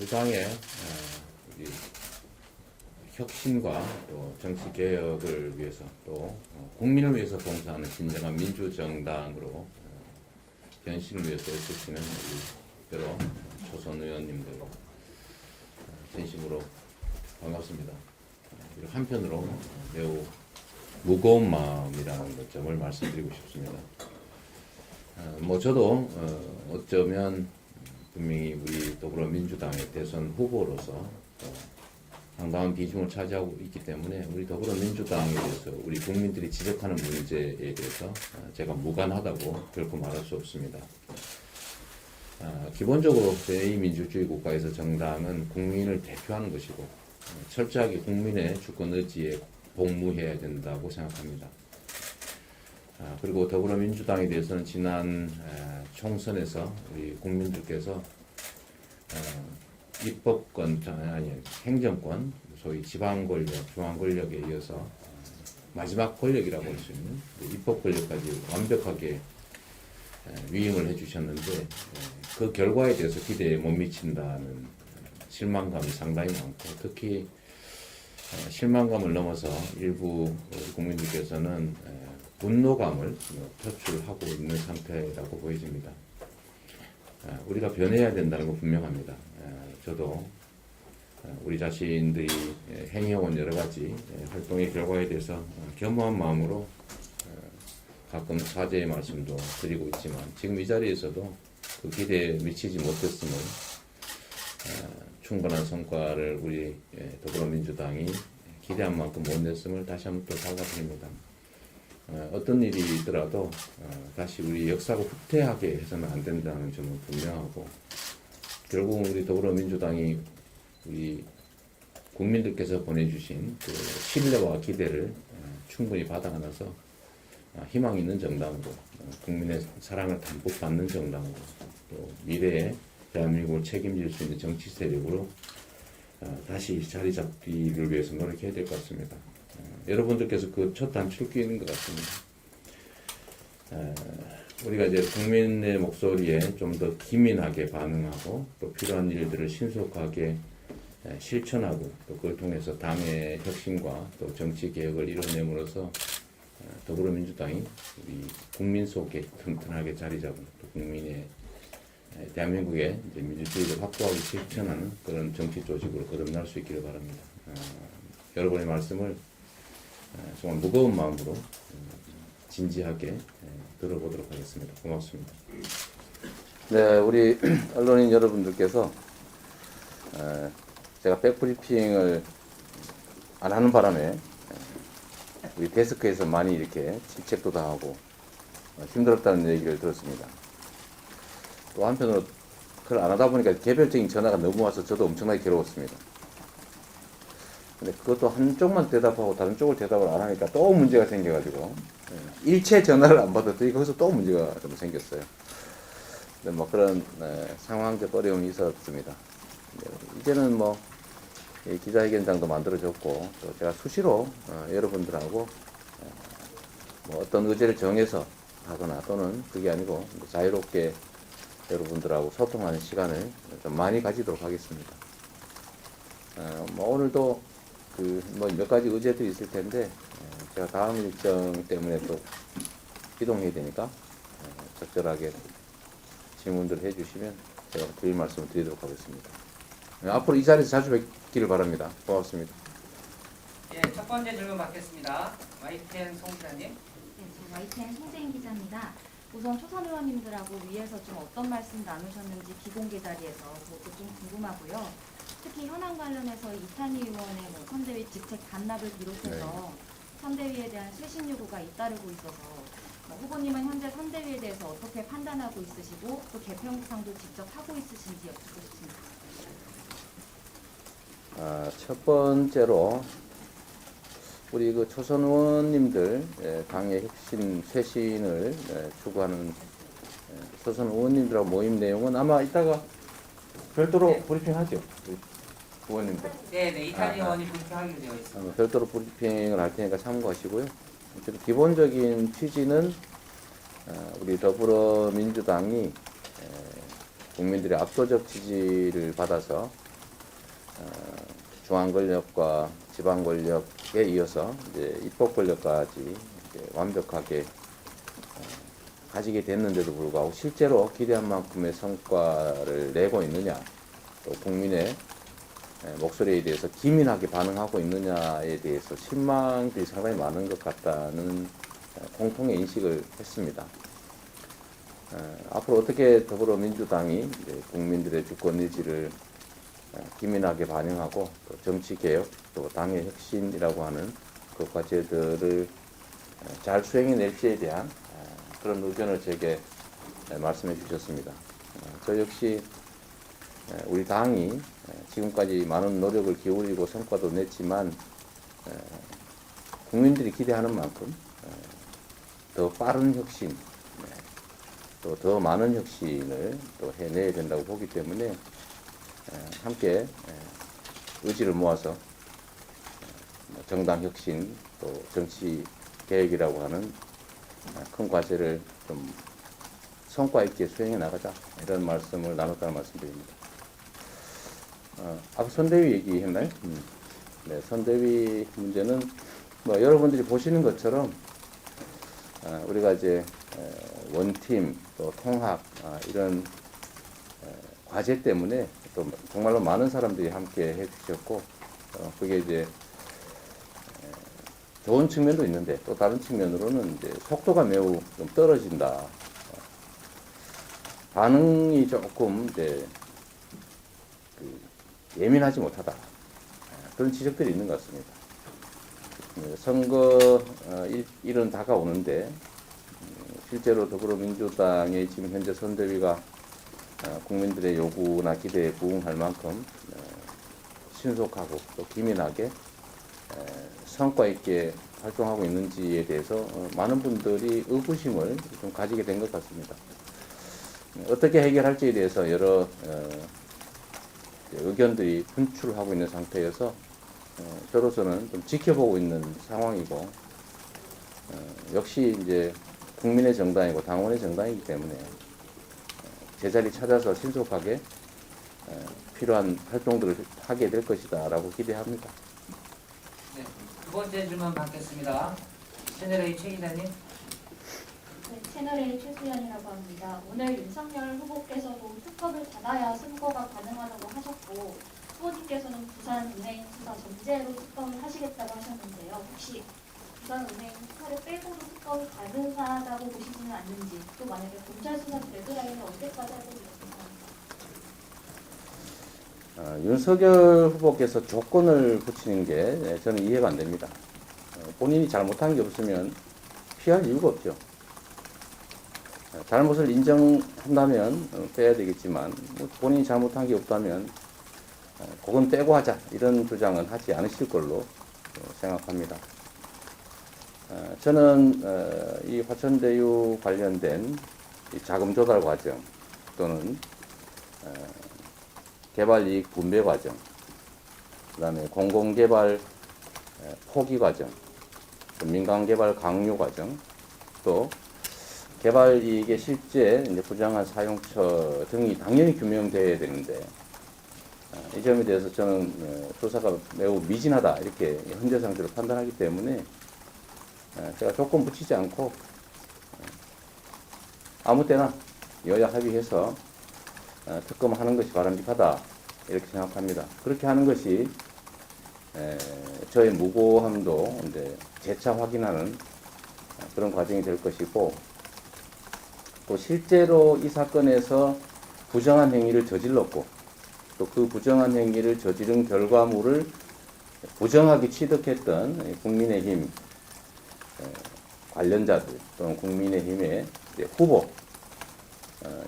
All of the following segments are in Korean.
우리 당의 우리 혁신과 또 정치 개혁을 위해서 또 국민을 위해서 봉사하는 진정한 민주정당으로 변신을 위해서 애쓰시는 우리 여러 초선 의원님들 진심으로 반갑습니다. 그리고 한편으로 매우 무거운 마음이라는 점을 말씀드리고 싶습니다. 저도 어쩌면 분명히 우리 더불어민주당의 대선 후보로서 상당한 비중을 차지하고 있기 때문에 우리 더불어민주당에 대해서 우리 국민들이 지적하는 문제에 대해서 제가 무관하다고 결코 말할 수 없습니다. 기본적으로 제2민주주의 국가에서 정당은 국민을 대표하는 것이고 철저하게 국민의 주권 의지에 복무해야 된다고 생각합니다. 그리고 더불어민주당에 대해서는 지난 총선에서 우리 국민들께서 입법권, 아니 행정권, 소위 지방 권력, 중앙 권력에 이어서 마지막 권력이라고 할 수 있는 입법 권력까지 완벽하게 위임을 해주셨는데 그 결과에 대해서 기대에 못 미친다는 실망감이 상당히 많고 특히 실망감을 넘어서 일부 국민들께서는 분노감을 표출하고 있는 상태라고 보여집니다. 우리가 변해야 된다는 건 분명합니다. 저도 우리 자신들이 행해온 여러 가지 활동의 결과에 대해서 겸허한 마음으로 가끔 사죄의 말씀도 드리고 있지만 지금 이 자리에서도 그 기대에 미치지 못했음을 충분한 성과를 우리 더불어민주당이 기대한 만큼 못 냈음을 다시 한번 또 사과드립니다. 어떤 일이 있더라도 다시 우리 역사가 후퇴하게 해서는 안 된다는 점은 분명하고 결국 우리 더불어민주당이 우리 국민들께서 보내주신 그 신뢰와 기대를 충분히 받아 안아서 희망 있는 정당으로 국민의 사랑을 담뿍 받는 정당으로 또 미래에 대한민국을 책임질 수 있는 정치 세력으로 다시 자리 잡기를 위해서 노력해야 될 것 같습니다. 여러분들께서 그 첫 단축기인 것 같습니다. 우리가 이제 국민의 목소리에 좀 더 기민하게 반응하고 또 필요한 일들을 신속하게 실천하고 또 그걸 통해서 당의 혁신과 또 정치 개혁을 이뤄냄으로써 더불어민주당이 우리 국민 속에 튼튼하게 자리 잡은 또 국민의 대한민국의 이제 민주주의를 확고하게 실천하는 그런 정치 조직으로 거듭날 수 있기를 바랍니다. 여러분의 말씀을 정말 무거운 마음으로 진지하게 들어보도록 하겠습니다. 고맙습니다. 네, 우리 언론인 여러분들께서 제가 백브리핑을 안 하는 바람에 우리 데스크에서 많이 이렇게 질책도 당하고 힘들었다는 얘기를 들었습니다. 또 한편으로 그걸 안 하다 보니까 개별적인 전화가 너무 와서 저도 엄청나게 괴로웠습니다. 근데 그것도 한쪽만 대답하고 다른 쪽을 대답을 안 하니까 또 문제가 생겨가지고 일체 전화를 안 받았더니 거기서 또 문제가 좀 생겼어요. 근데 뭐 그런 상황적 어려움이 있었습니다. 이제는 뭐 기자회견장도 만들어졌고 또 제가 수시로 여러분들하고 뭐 어떤 의제를 정해서 하거나 또는 그게 아니고 자유롭게 여러분들하고 소통하는 시간을 좀 많이 가지도록 하겠습니다. 뭐 오늘도 그 뭐 몇 가지 의제들이 있을 텐데 제가 다음 일정 때문에 또 이동해야 되니까 적절하게 질문들을 해주시면 제가 드릴 말씀을 드리도록 하겠습니다. 앞으로 이 자리에서 자주 뵙기를 바랍니다. 고맙습니다. 예, 첫 번째 질문 받겠습니다. YTN 송 기자님. 네, 저 YTN 송재인 기자입니다. 우선 초선 의원님들하고 위에서 좀 어떤 말씀 나누셨는지 비공개 자리에서 그것도 좀 궁금하고요. 특히 현안 관련해서 이탄희 의원의 선대위 직책 반납을 비롯해서 선대위에 대한 쇄신 요구가 잇따르고 있어서 후보님은 현재 선대위에 대해서 어떻게 판단하고 있으시고 또 개편구상도 직접 하고 있으신지 여쭙고 싶습니다. 첫 번째로 우리 그 초선 의원님들 당의 혁신 쇄신을 추구하는 초선 의원님들하고 모임 내용은 아마 이따가 별도로 브리핑하죠. 의원님들. 네, 이탄희 의원이 브리핑하기로 되어 있습니다. 별도로 브리핑을 할 테니까 참고하시고요. 기본적인 취지는 우리 더불어민주당이 국민들의 압도적 지지를 받아서 중앙 권력과 지방 권력에 이어서 이제 입법 권력까지 이제 완벽하게 가지게 됐는데도 불구하고 실제로 기대한 만큼의 성과를 내고 있느냐, 또 국민의 목소리에 대해서 기민하게 반응하고 있느냐에 대해서 실망들이 상당히 많은 것 같다는 공통의 인식을 했습니다. 앞으로 어떻게 더불어민주당이 이제 국민들의 주권 의지를 기민하게 반영하고 또 정치개혁, 또 당의 혁신이라고 하는 그 과제들을 잘 수행해낼지에 대한 그런 의견을 제게 말씀해 주셨습니다. 저 역시 우리 당이 지금까지 많은 노력을 기울이고 성과도 냈지만 국민들이 기대하는 만큼 더 빠른 혁신, 또 더 많은 혁신을 또 해내야 된다고 보기 때문에 함께 의지를 모아서 정당 혁신, 또 정치 개혁이라고 하는 큰 과제를 좀 성과 있게 수행해 나가자, 이런 말씀을 나눴다는 말씀드립니다. 아까 선대위 얘기했나요? 네, 선대위 문제는 뭐 여러분들이 보시는 것처럼 우리가 이제 원팀 또 통합 이런 과제 때문에 또 정말로 많은 사람들이 함께 해주셨고 그게 이제 좋은 측면도 있는데 또 다른 측면으로는 이제 속도가 매우 좀 떨어진다. 반응이 조금 이제 예민하지 못하다. 그런 지적들이 있는 것 같습니다. 선거 일은 다가오는데 실제로 더불어민주당의 지금 현재 선대위가 국민들의 요구나 기대에 부응할 만큼 신속하고 또 기민하게 성과 있게 활동하고 있는지에 대해서 많은 분들이 의구심을 좀 가지게 된 것 같습니다. 어떻게 해결할지에 대해서 여러 의견들이 분출하고 있는 상태여서 저로서는 좀 지켜보고 있는 상황이고 역시 이제 국민의 정당이고 당원의 정당이기 때문에 제자리 찾아서 신속하게 필요한 활동들을 하게 될 것이다 라고 기대합니다. 네, 두 번째 질문 받겠습니다. 채널A 최 기자님. 네, 채널A 최수연이라고 합니다. 오늘 윤석열 후보께서도 특검을 닫아야 선거가 가능하다고 하셨고 후보님께서는 부산은행 수사 전제로 특검을 하시겠다고 하셨는데요. 혹시 부산은행 수사를 빼고도 특검이 가능하다고 보시지는 않는지, 또 만약에 검찰 수사 데드라인을 언제까지 할 건지 궁금합니다. 윤석열 후보께서 조건을 붙이는 게 저는 이해가 안 됩니다. 본인이 잘못한 게 없으면 피할 이유가 없죠. 잘못을 인정한다면 빼야 되겠지만 본인이 잘못한 게 없다면 그건 빼고 하자, 이런 주장은 하지 않으실 걸로 생각합니다. 저는 이 화천대유 관련된 이 자금 조달 과정 또는 개발이익 분배 과정, 그 다음에 공공개발 포기 과정, 민간개발 강요 과정, 또 개발이익의 실제 이제 부정한 사용처 등이 당연히 규명되어야 되는데 이 점에 대해서 저는 조사가 매우 미진하다, 이렇게 현재 상태로 판단하기 때문에 제가 조건 붙이지 않고 아무 때나 여야 합의해서 특검하는 것이 바람직하다, 이렇게 생각합니다. 그렇게 하는 것이 저의 무고함도 이제 재차 확인하는 그런 과정이 될 것이고, 또 실제로 이 사건에서 부정한 행위를 저질렀고 또 그 부정한 행위를 저지른 결과물을 부정하게 취득했던 국민의힘 관련자들 또는 국민의힘의 후보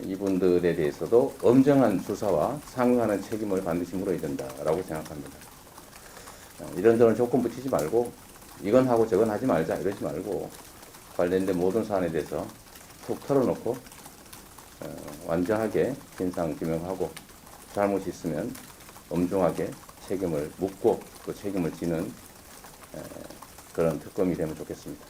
이분들에 대해서도 엄정한 수사와 상응하는 책임을 반드시 물어야 된다라고 생각합니다. 이런저런 조건 붙이지 말고 이건 하고 저건 하지 말자, 이러지 말고 관련된 모든 사안에 대해서 툭 털어놓고 완전하게 진상 규명하고 잘못이 있으면 엄중하게 책임을 묻고 또 책임을 지는 그런 특검이 되면 좋겠습니다.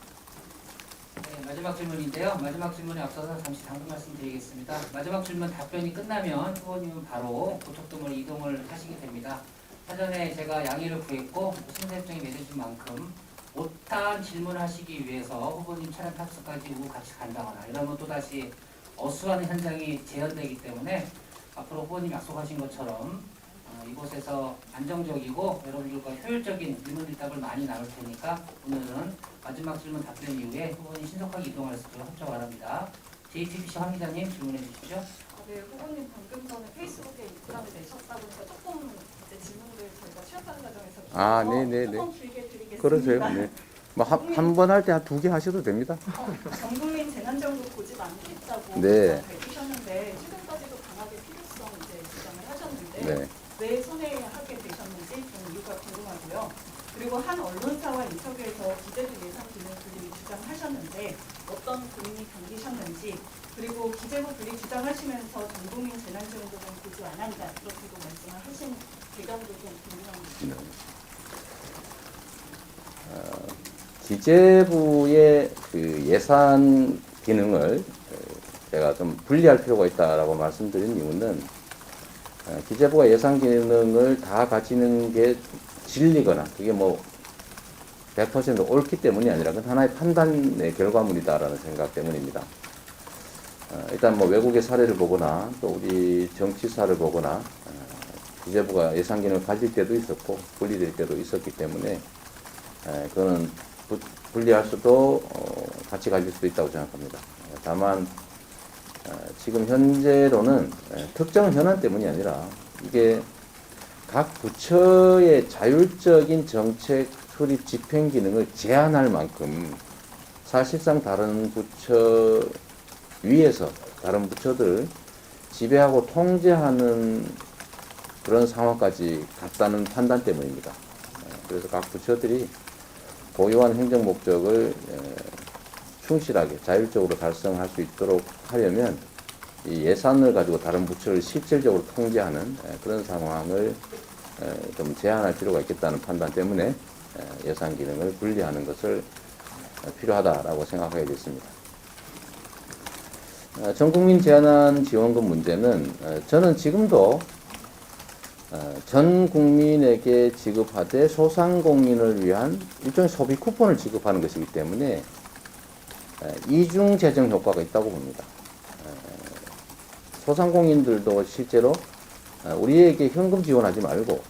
네, 마지막 질문인데요. 마지막 질문에 앞서서 잠시 당부 말씀드리겠습니다. 마지막 질문 답변이 끝나면 후보님은 바로 고척동으로 이동을 하시게 됩니다. 사전에 제가 양해를 구했고 심사협정이 맺어진 만큼 못한 질문하시기 위해서 후보님 차량 탑승까지 오고 같이 간다거나 이러면 또다시 어수선한 현장이 재현되기 때문에 앞으로 후보님 약속하신 것처럼 이곳에서 안정적이고 여러분들과 효율적인 질문응답을 많이 나눌 테니까 오늘은 마지막 질문 답변 이후에 후보님 신속하게 이동할 수 있도록 협조 바랍니다. JTBC 황 기자님 질문해 주십시오. 네, 후보님 방금 전에 페이스북에 입장을 내셨다고 해서 조금 이제 질문을 저희가 취업하는 과정에서 아, 드려서 네네네. 조금 길게 드리겠습니다. 그러세요. 네. 뭐 한 번 할 때 한 2개 하셔도 됩니다. 전국민 재난정부 고집 않겠다고 네. 밝히셨는데 최근까지도 강하게 필요성 이제 주장을 하셨는데 네. 왜 선회하게 되셨는지 좀 이유가 궁금하고요. 그리고 한 언론사와 인터뷰에서 기재부 예산 기능 분리 주장하셨는데 어떤 고민이 담기셨는지 그리고 기재부 분리 주장하시면서 전국민 재난지원금은 고집 안 한다 이렇게도 말씀을 하신 배경도 좀 궁금합니다. 기재부의 그 예산 기능을 제가 좀 분리할 필요가 있다라고 말씀드린 이유는 기재부가 예산 기능을 다 가지는 게 진리거나 그게 뭐 100% 옳기 때문이 아니라 그건 하나의 판단의 결과물이다라는 생각 때문입니다. 일단 뭐 외국의 사례를 보거나 또 우리 정치사를 보거나 기재부가 예산 기능을 가질 때도 있었고 분리될 때도 있었기 때문에 그거는 분리할 수도 같이 가질 수도 있다고 생각합니다. 다만 지금 현재로는 특정 현안 때문이 아니라 이게 각 부처의 자율적인 정책 수립 집행 기능을 제한할 만큼 사실상 다른 부처 위에서 다른 부처들을 지배하고 통제하는 그런 상황까지 갔다는 판단 때문입니다. 그래서 각 부처들이 고유한 행정 목적을 충실하게 자율적으로 달성할 수 있도록 하려면 이 예산을 가지고 다른 부처를 실질적으로 통제하는 그런 상황을 좀 제한할 필요가 있겠다는 판단 때문에 예산 기능을 분리하는 것을 필요하다라고 생각하게 됐습니다. 전국민 재난지원금 문제는 저는 지금도 전 국민에게 지급하되 소상공인을 위한 일종의 소비 쿠폰을 지급하는 것이기 때문에 이중 재정 효과가 있다고 봅니다. 소상공인들도 실제로 우리에게 현금 지원하지 말고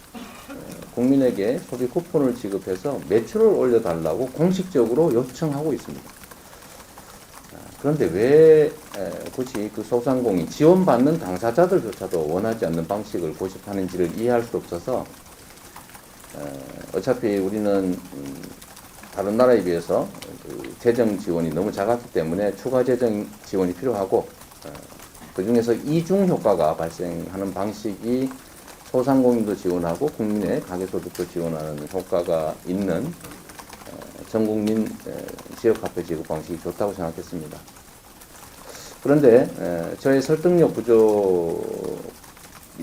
국민에게 소비 쿠폰을 지급해서 매출을 올려달라고 공식적으로 요청하고 있습니다. 그런데 왜 굳이 그 소상공인 지원받는 당사자들조차도 원하지 않는 방식을 고집하는지를 이해할 수 없어서 어차피 우리는 다른 나라에 비해서 그 재정 지원이 너무 작았기 때문에 추가 재정 지원이 필요하고 그 중에서 이중 효과가 발생하는 방식이 소상공인도 지원하고 국민의 가계소득도 지원하는 효과가 있는 전국민 지역화폐 지급 방식이 좋다고 생각했습니다. 그런데 저의 설득력 부족일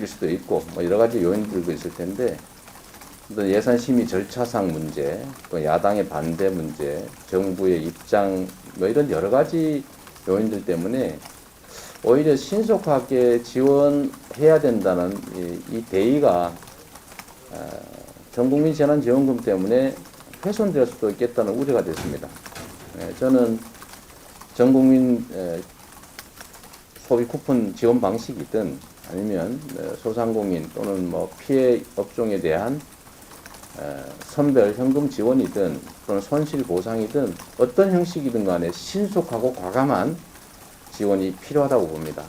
수도 있고 뭐 여러 가지 요인들도 있을 텐데 또 예산 심의 절차상 문제, 또 야당의 반대 문제, 정부의 입장 뭐 이런 여러 가지 요인들 때문에 오히려 신속하게 지원해야 된다는 이 대의가 전국민 재난지원금 때문에 훼손될 수도 있겠다는 우려가 됐습니다. 저는 전국민 소비 쿠폰 지원 방식이든 아니면 소상공인 또는 뭐 피해 업종에 대한 선별 현금 지원이든 또는 손실 보상이든 어떤 형식이든 간에 신속하고 과감한 지원이 필요하다고 봅니다.